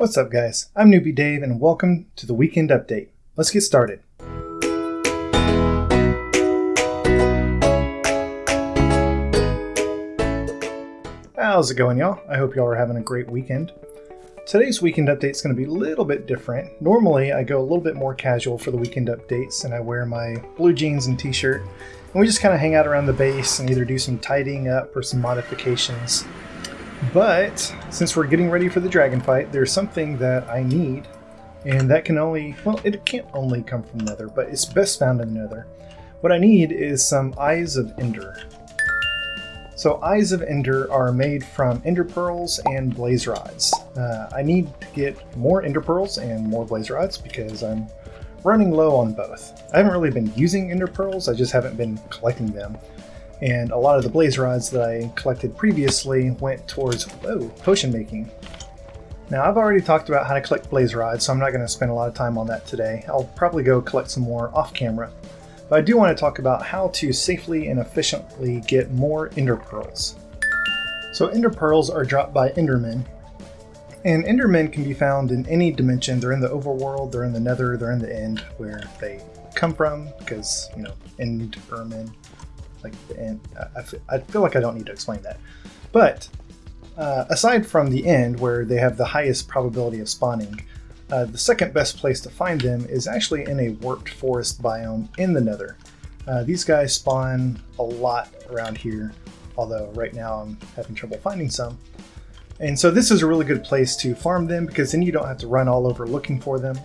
What's up, guys? I'm Newbie Dave, and welcome to the Weekend Update. Let's get started. How's it going, y'all? I hope y'all are having a great weekend. Today's Weekend Update is going to be a little bit different. Normally, I go a little bit more casual for the Weekend Updates, and I wear my blue jeans and t-shirt, and we just kind of hang out around the base and either do some tidying up or some modifications. But since we're getting ready for the dragon fight, there's something that I need, and that can only, well, it can't only come from Nether, but it's best found in Nether. What I need is some Eyes of Ender. So Eyes of Ender are made from Ender Pearls and Blaze Rods. I need to get more Ender Pearls and more Blaze Rods because I'm running low on both. I haven't really been using Ender Pearls, I just haven't been collecting them. And a lot of the Blaze Rods that I collected previously went towards potion making. Now I've already talked about how to collect Blaze Rods, so I'm not going to spend a lot of time on that today. I'll probably go collect some more off camera. But I do want to talk about how to safely and efficiently get more Ender Pearls. So Ender Pearls are dropped by Endermen. And Endermen can be found in any dimension. They're in the overworld, they're in the Nether, they're in the End, where they come from, because, you know, Endermen. Like the end. I feel like I don't need to explain that. But aside from the end, where they have the highest probability of spawning, the second best place to find them is actually in a warped forest biome in the Nether. These guys spawn a lot around here, although right now I'm having trouble finding some. And so this is a really good place to farm them because then you don't have to run all over looking for them.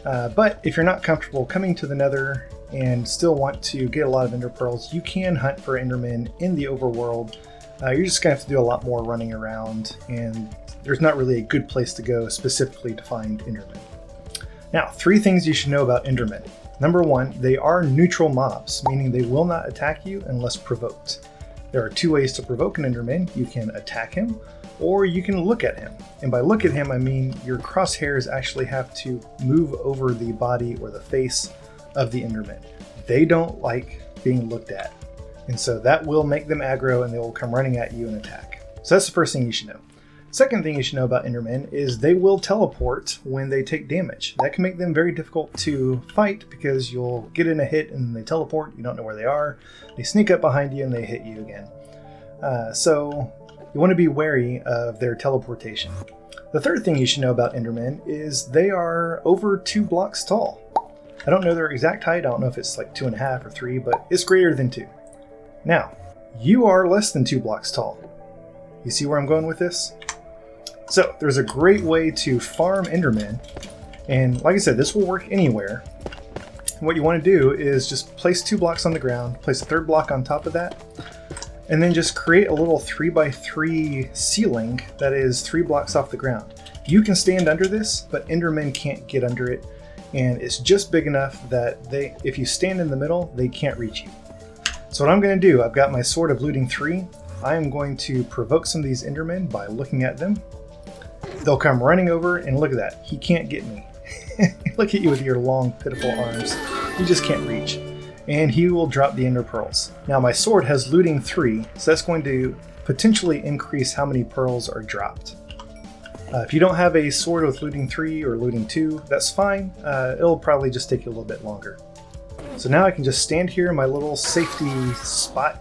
But if you're not comfortable coming to the Nether and still want to get a lot of Ender Pearls, you can hunt for Endermen in the overworld. You're just going to have to do a lot more running around, and there's not really a good place to go specifically to find Endermen. Now, 3 things you should know about Endermen. Number 1, they are neutral mobs, meaning they will not attack you unless provoked. There are 2 ways to provoke an Enderman. You can attack him, or you can look at him. And by look at him, I mean your crosshairs actually have to move over the body or the face of the Enderman. They don't like being looked at. And so that will make them aggro and they will come running at you and attack. So that's the first thing you should know. Second thing you should know about Endermen is they will teleport when they take damage. That can make them very difficult to fight because you'll get in a hit and they teleport, you don't know where they are. They sneak up behind you and they hit you again. So you want to be wary of their teleportation. The third thing you should know about Endermen is they are over 2 blocks tall. I don't know their exact height, I don't know if it's like 2.5 or 3, but it's greater than 2. Now, you are less than 2 blocks tall. You see where I'm going with this? So, there's a great way to farm Endermen, and like I said, this will work anywhere. And what you want to do is just place 2 blocks on the ground, place a 3rd block on top of that, and then just create a little 3x3 ceiling that is 3 blocks off the ground. You can stand under this, but Endermen can't get under it. And it's just big enough that if you stand in the middle, they can't reach you. So what I'm going to do, I've got my Sword of Looting 3. I am going to provoke some of these Endermen by looking at them. They'll come running over, and look at that. He can't get me. Look at you with your long, pitiful arms. You just can't reach. And he will drop the Ender Pearls. Now my sword has Looting 3, so that's going to potentially increase how many pearls are dropped. If you don't have a sword with Looting 3 or Looting 2, that's fine. It'll probably just take you a little bit longer. So now I can just stand here in my little safety spot.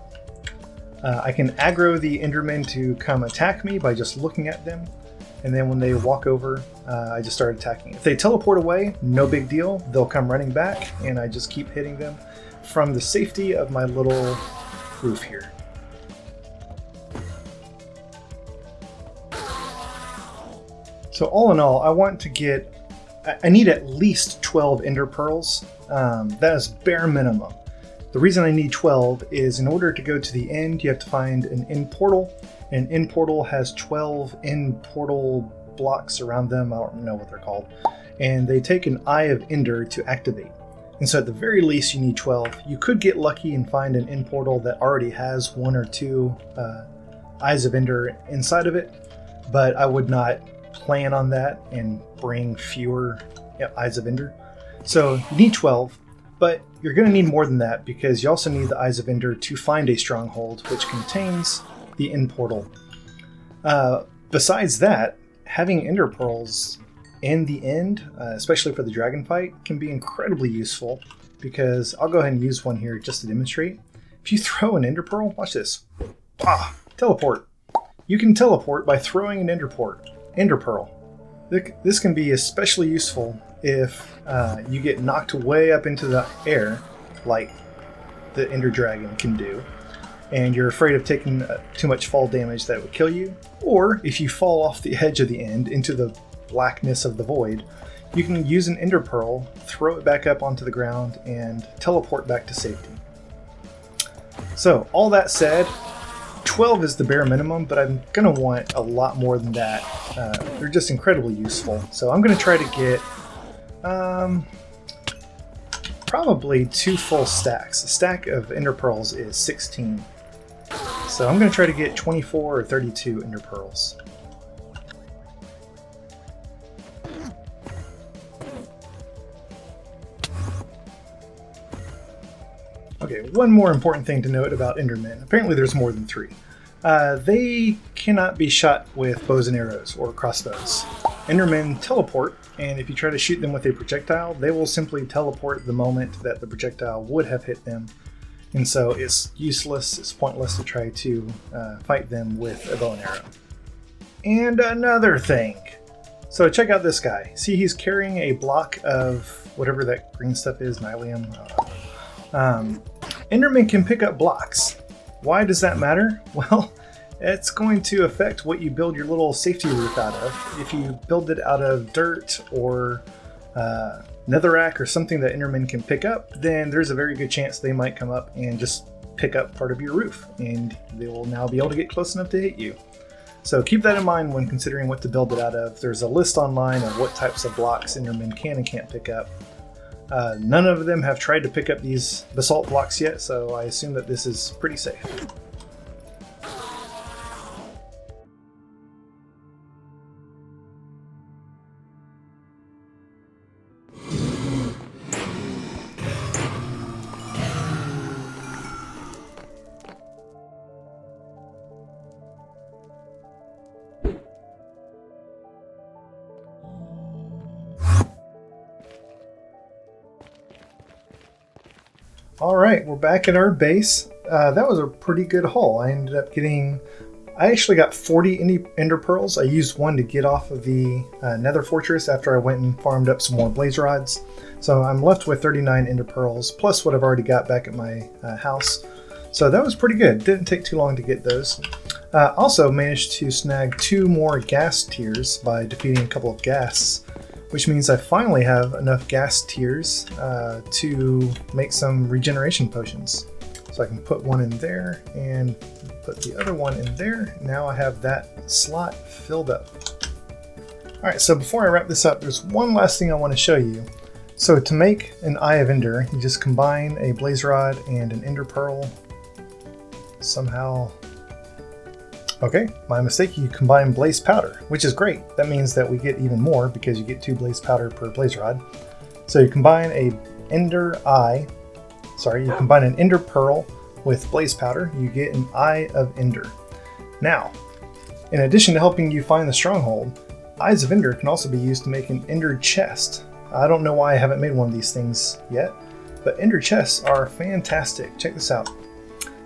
I can aggro the Endermen to come attack me by just looking at them. And then when they walk over, I just start attacking. If they teleport away, no big deal. They'll come running back, and I just keep hitting them from the safety of my little roof here. So all in all, I need at least 12 Ender Pearls. That is bare minimum. The reason I need 12 is in order to go to the end, you have to find an end portal. An end portal has 12 end portal blocks around them. I don't know what they're called. And they take an Eye of Ender to activate. And so at the very least, you need 12. You could get lucky and find an end portal that already has 1 or 2 Eyes of Ender inside of it, but I would not plan on that and bring fewer Eyes of Ender. So you need 12, but you're going to need more than that because you also need the Eyes of Ender to find a stronghold, which contains the end portal. Besides that, having Ender Pearls in the end, especially for the dragon fight, can be incredibly useful, because I'll go ahead and use one here just to demonstrate. If you throw an ender pearl, watch this. Teleport. You can teleport by throwing an ender pearl. This can be especially useful if you get knocked way up into the air, like the ender dragon can do, and you're afraid of taking too much fall damage that would kill you, or if you fall off the edge of the end into the blackness of the void, you can use an ender pearl, throw it back up onto the ground, and teleport back to safety. So, all that said, 12 is the bare minimum, but I'm going to want a lot more than that. They're just incredibly useful. So I'm going to try to get probably 2 full stacks. A stack of ender pearls is 16. So I'm going to try to get 24 or 32 ender pearls. Okay, one more important thing to note about Endermen. Apparently there's more than 3. They cannot be shot with bows and arrows or crossbows. Endermen teleport, and if you try to shoot them with a projectile, they will simply teleport the moment that the projectile would have hit them. And so it's useless, it's pointless to try to fight them with a bow and arrow. And another thing. So check out this guy. See, he's carrying a block of whatever that green stuff is, nylium. Enderman can pick up blocks. Why does that matter? Well, it's going to affect what you build your little safety roof out of. If you build it out of dirt or netherrack or something that Endermen can pick up, then there's a very good chance they might come up and just pick up part of your roof, and they will now be able to get close enough to hit you. So keep that in mind when considering what to build it out of. There's a list online of what types of blocks Endermen can and can't pick up. None of them have tried to pick up these basalt blocks yet, so I assume that this is pretty safe. Alright, we're back at our base. That was a pretty good haul. I actually got 40 ender pearls. I used one to get off of the nether fortress after I went and farmed up some more blaze rods. So I'm left with 39 ender pearls, plus what I've already got back at my house. So that was pretty good. Didn't take too long to get those. Also managed to snag 2 more gas tiers by defeating a couple of ghasts, which means I finally have enough gas tiers to make some regeneration potions. So I can put one in there and put the other one in there. Now I have that slot filled up. Alright, so before I wrap this up, there's one last thing I want to show you. So to make an Eye of Ender, you just combine a blaze rod and an ender pearl. Somehow... Okay, my mistake, you combine blaze powder, which is great. That means that we get even more because you get 2 blaze powder per blaze rod. So you combine you combine an ender pearl with blaze powder, you get an Eye of Ender. Now, in addition to helping you find the stronghold, Eyes of Ender can also be used to make an ender chest. I don't know why I haven't made one of these things yet, but ender chests are fantastic. Check this out.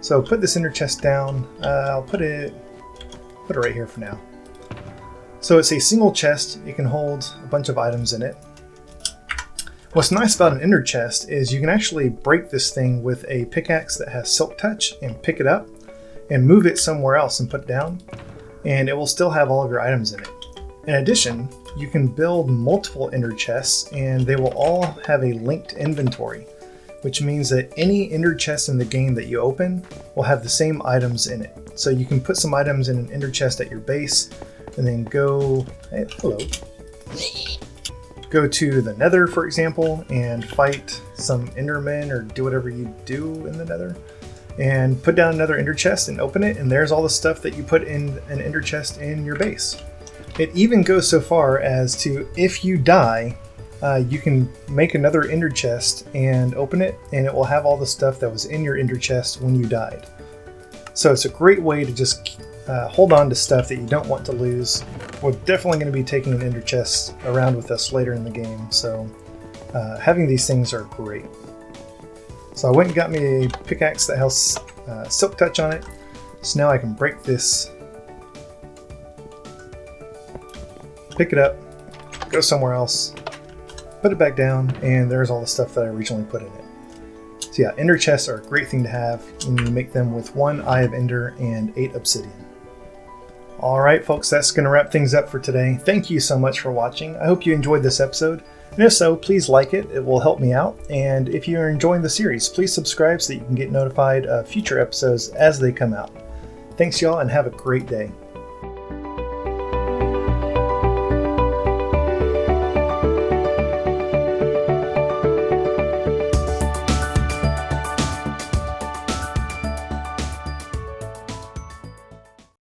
So put this ender chest down. I'll put it right here for now. So it's a single chest. It can hold a bunch of items in it. What's nice about an ender chest is you can actually break this thing with a pickaxe that has silk touch and pick it up and move it somewhere else and put it down, and it will still have all of your items in it. In addition, you can build multiple ender chests and they will all have a linked inventory, which means that any ender chest in the game that you open will have the same items in it. So you can put some items in an ender chest at your base and then go to the nether, for example, and fight some endermen or do whatever you do in the nether, and put down another ender chest and open it, and there's all the stuff that you put in an ender chest in your base. It even goes so far as to, if you die, you can make another ender chest and open it, and it will have all the stuff that was in your ender chest when you died. So it's a great way to just hold on to stuff that you don't want to lose. We're definitely going to be taking an ender chest around with us later in the game, so having these things are great. So I went and got me a pickaxe that has silk touch on it, so now I can break this, pick it up, go somewhere else, put it back down, and there's all the stuff that I originally put in it. So yeah, ender chests are a great thing to have, and you make them with 1 Eye of Ender and 8 obsidian. Alright folks, that's going to wrap things up for today. Thank you so much for watching. I hope you enjoyed this episode, and if so, please like it. It will help me out, and if you're enjoying the series, please subscribe so that you can get notified of future episodes as they come out. Thanks y'all, and have a great day.